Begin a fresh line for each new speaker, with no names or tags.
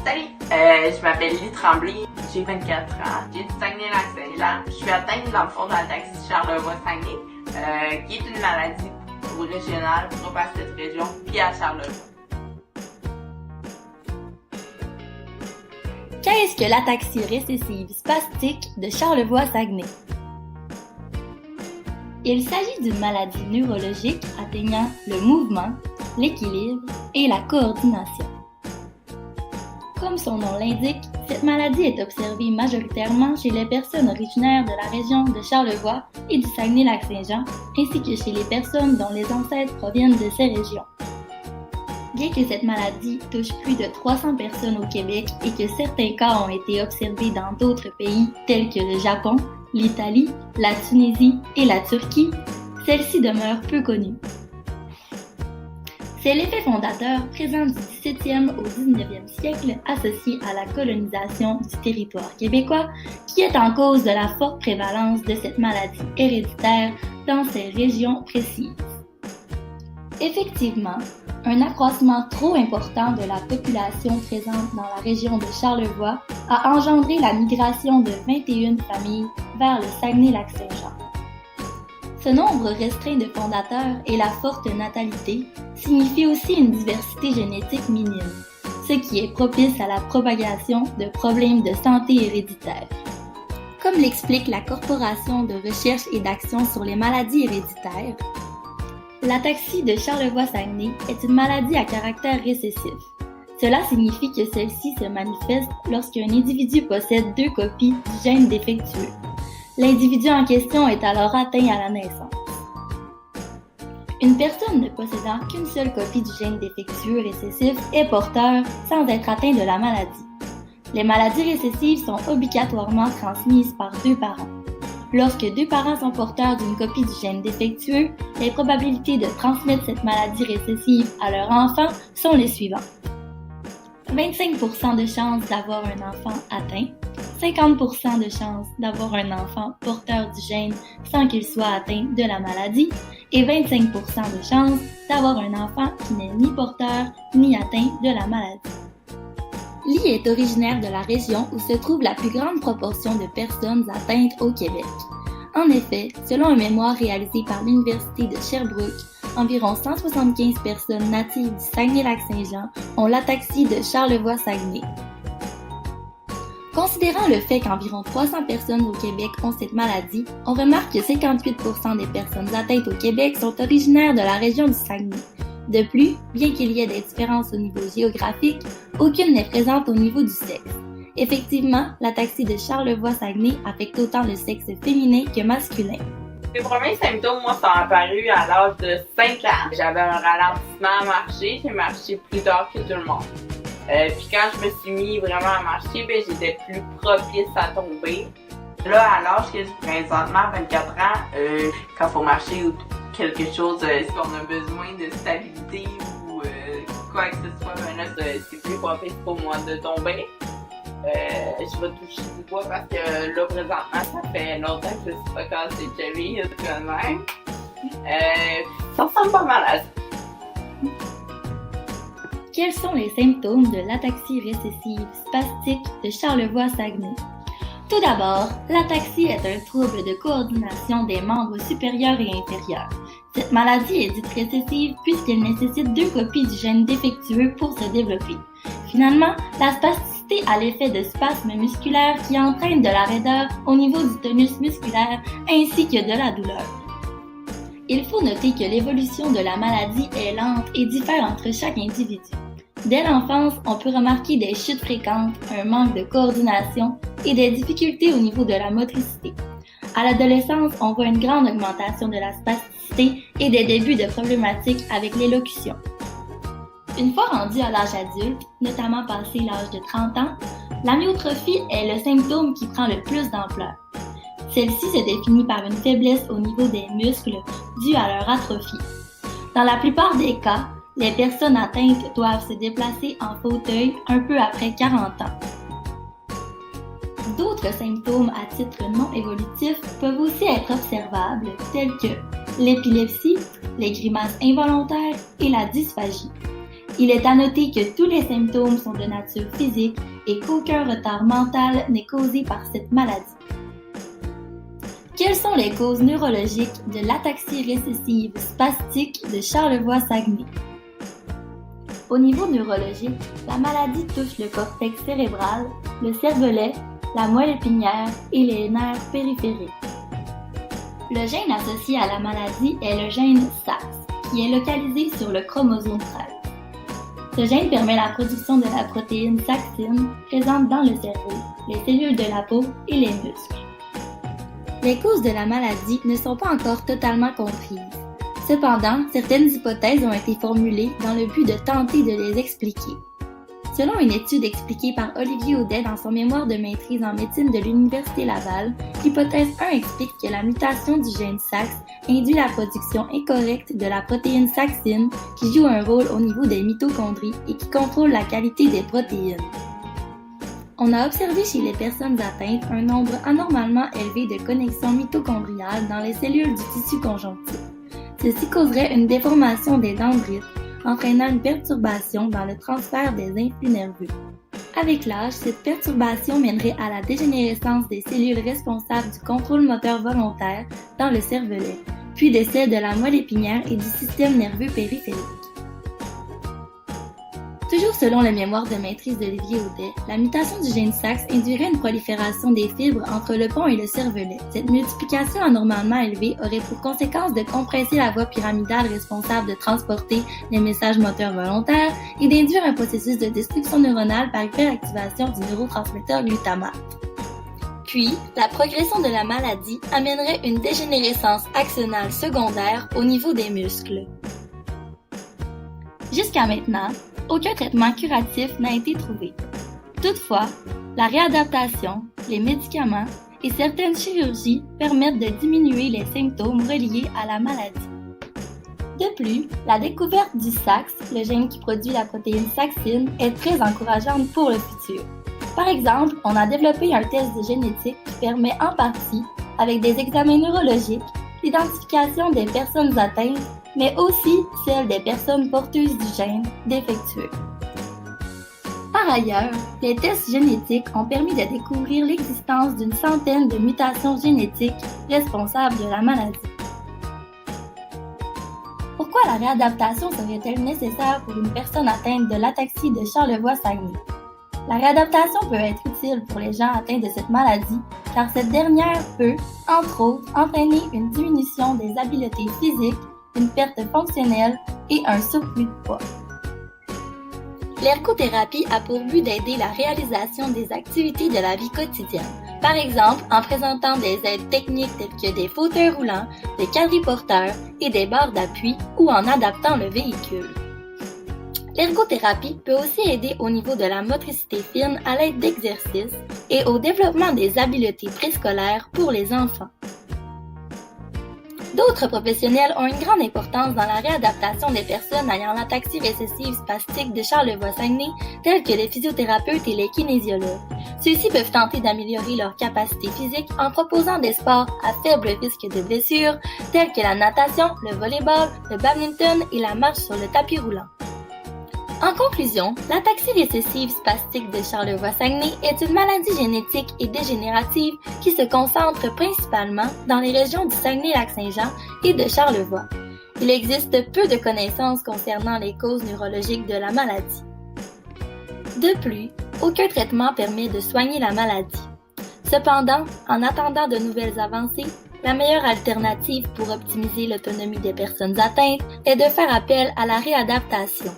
Salut! Je m'appelle Lily Tremblay, j'ai 24 ans, j'ai du Saguenay-Lac-Saint-Jean. Je suis atteinte dans le fond de l'ataxie Charlevoix-Saguenay, qui est une maladie régionale propre à cette région, puis à Charlevoix.
Qu'est-ce que l'ataxie récessive spastique de Charlevoix-Saguenay? Il s'agit d'une maladie neurologique atteignant le mouvement, l'équilibre et la coordination. Comme son nom l'indique, cette maladie est observée majoritairement chez les personnes originaires de la région de Charlevoix et du Saguenay-Lac-Saint-Jean, ainsi que chez les personnes dont les ancêtres proviennent de ces régions. Bien que cette maladie touche plus de 300 personnes au Québec et que certains cas ont été observés dans d'autres pays tels que le Japon, l'Italie, la Tunisie et la Turquie, celle-ci demeure peu connue. C'est l'effet fondateur présent du 17e au 19e siècle associé à la colonisation du territoire québécois qui est en cause de la forte prévalence de cette maladie héréditaire dans ces régions précises. Effectivement, un accroissement trop important de la population présente dans la région de Charlevoix a engendré la migration de 21 familles vers le Saguenay-Lac-Saint-Jean. Ce nombre restreint de fondateurs et la forte natalité signifie aussi une diversité génétique minime, ce qui est propice à la propagation de problèmes de santé héréditaires. Comme l'explique la Corporation de recherche et d'action sur les maladies héréditaires, l'ataxie de Charlevoix-Saguenay est une maladie à caractère récessif. Cela signifie que celle-ci se manifeste lorsqu'un individu possède 2 copies du gène défectueux. L'individu en question est alors atteint à la naissance. Une personne ne possédant qu'une seule copie du gène défectueux récessif est porteur sans être atteint de la maladie. Les maladies récessives sont obligatoirement transmises par 2 parents. Lorsque 2 parents sont porteurs d'une copie du gène défectueux, les probabilités de transmettre cette maladie récessive à leur enfant sont les suivantes. 25% de chances d'avoir un enfant atteint, 50% de chances d'avoir un enfant porteur du gène sans qu'il soit atteint de la maladie et 25% de chances d'avoir un enfant qui n'est ni porteur ni atteint de la maladie. Lily est originaire de la région où se trouve la plus grande proportion de personnes atteintes au Québec. En effet, selon un mémoire réalisé par l'Université de Sherbrooke, environ 175 personnes natives du Saguenay-Lac-Saint-Jean ont l'ataxie de Charlevoix-Saguenay. Considérant le fait qu'environ 300 personnes au Québec ont cette maladie, on remarque que 58% des personnes atteintes au Québec sont originaires de la région du Saguenay. De plus, bien qu'il y ait des différences au niveau géographique, aucune n'est présente au niveau du sexe. Effectivement, l'ataxie de Charlevoix-Saguenay affecte autant le sexe féminin que masculin.
Les premiers symptômes, moi, sont apparus à l'âge de 5 ans. J'avais un ralentissement à marcher, j'ai marché plus tard que tout le monde. Puis quand je me suis mis vraiment à marcher, j'étais plus propice à tomber. Là, à l'âge que j'ai présentement, 24 ans, quand il faut marcher ou quelque chose, si on a besoin de stabilité ou quoi que ce soit, là, c'est plus propice pour moi de tomber. Je vais toucher du bois parce que là, présentement, ça fait longtemps que je ne suis pas cassé de cheville, même. Ça ressemble pas mal à ça.
Quels sont les symptômes de l'ataxie récessive spastique de Charlevoix-Saguenay? Tout d'abord, l'ataxie est un trouble de coordination des membres supérieurs et inférieurs. Cette maladie est dite récessive puisqu'elle nécessite 2 copies du gène défectueux pour se développer. Finalement, la spasticité a l'effet de spasmes musculaires qui entraînent de la raideur au niveau du tonus musculaire ainsi que de la douleur. Il faut noter que l'évolution de la maladie est lente et diffère entre chaque individu. Dès l'enfance, on peut remarquer des chutes fréquentes, un manque de coordination et des difficultés au niveau de la motricité. À l'adolescence, on voit une grande augmentation de la spasticité et des débuts de problématiques avec l'élocution. Une fois rendu à l'âge adulte, notamment passé l'âge de 30 ans, l'amyotrophie est le symptôme qui prend le plus d'ampleur. Celle-ci se définit par une faiblesse au niveau des muscles due à leur atrophie. Dans la plupart des cas, les personnes atteintes doivent se déplacer en fauteuil un peu après 40 ans. D'autres symptômes à titre non évolutif peuvent aussi être observables, tels que l'épilepsie, les grimaces involontaires et la dysphagie. Il est à noter que tous les symptômes sont de nature physique et qu'aucun retard mental n'est causé par cette maladie. Quelles sont les causes neurologiques de l'ataxie récessive spastique de Charlevoix-Saguenay? Au niveau neurologique, la maladie touche le cortex cérébral, le cervelet, la moelle épinière et les nerfs périphériques. Le gène associé à la maladie est le gène SAX, qui est localisé sur le chromosome 13. Ce gène permet la production de la protéine saxine présente dans le cerveau, les cellules de la peau et les muscles. Les causes de la maladie ne sont pas encore totalement comprises. Cependant, certaines hypothèses ont été formulées dans le but de tenter de les expliquer. Selon une étude expliquée par Olivier Audet dans son mémoire de maîtrise en médecine de l'Université Laval, l'hypothèse 1 explique que la mutation du gène SAX induit la production incorrecte de la protéine saxine qui joue un rôle au niveau des mitochondries et qui contrôle la qualité des protéines. On a observé chez les personnes atteintes un nombre anormalement élevé de connexions mitochondriales dans les cellules du tissu conjonctif. Ceci causerait une déformation des dendrites, entraînant une perturbation dans le transfert des influx nerveux. Avec l'âge, cette perturbation mènerait à la dégénérescence des cellules responsables du contrôle moteur volontaire dans le cervelet, puis de celles de la moelle épinière et du système nerveux périphérique. Toujours selon le mémoire de maîtrise d'Olivier Audet, la mutation du gène SAX induirait une prolifération des fibres entre le pont et le cervelet. Cette multiplication anormalement élevée aurait pour conséquence de compresser la voie pyramidale responsable de transporter les messages moteurs volontaires et d'induire un processus de destruction neuronale par hyperactivation du neurotransmetteur glutamate. Puis, la progression de la maladie amènerait une dégénérescence axonale secondaire au niveau des muscles. Jusqu'à maintenant, aucun traitement curatif n'a été trouvé. Toutefois, la réadaptation, les médicaments et certaines chirurgies permettent de diminuer les symptômes reliés à la maladie. De plus, la découverte du SAX, le gène qui produit la protéine saxine, est très encourageante pour le futur. Par exemple, on a développé un test de génétique qui permet en partie, avec des examens neurologiques, l'identification des personnes atteintes, mais aussi celle des personnes porteuses du gène défectueux. Par ailleurs, les tests génétiques ont permis de découvrir l'existence d'une centaine de mutations génétiques responsables de la maladie. Pourquoi la réadaptation serait-elle nécessaire pour une personne atteinte de l'ataxie de Charlevoix-Saguenay? La réadaptation peut être utile pour les gens atteints de cette maladie, car cette dernière peut, entre autres, entraîner une diminution des habiletés physiques, une perte fonctionnelle et un surplus de poids. L'ergothérapie a pour but d'aider la réalisation des activités de la vie quotidienne, par exemple en présentant des aides techniques telles que des fauteuils roulants, des quadriporteurs et des barres d'appui ou en adaptant le véhicule. L'ergothérapie peut aussi aider au niveau de la motricité fine à l'aide d'exercices et au développement des habiletés préscolaires pour les enfants. D'autres professionnels ont une grande importance dans la réadaptation des personnes ayant l'ataxie récessive spastique de Charlevoix-Saguenay, tels que les physiothérapeutes et les kinésiologues. Ceux-ci peuvent tenter d'améliorer leurs capacités physiques en proposant des sports à faible risque de blessures, tels que la natation, le volley-ball, le badminton et la marche sur le tapis roulant. En conclusion, l'ataxie récessive spastique de Charlevoix-Saguenay est une maladie génétique et dégénérative qui se concentre principalement dans les régions du Saguenay-Lac-Saint-Jean et de Charlevoix. Il existe peu de connaissances concernant les causes neurologiques de la maladie. De plus, aucun traitement permet de soigner la maladie. Cependant, en attendant de nouvelles avancées, la meilleure alternative pour optimiser l'autonomie des personnes atteintes est de faire appel à la réadaptation.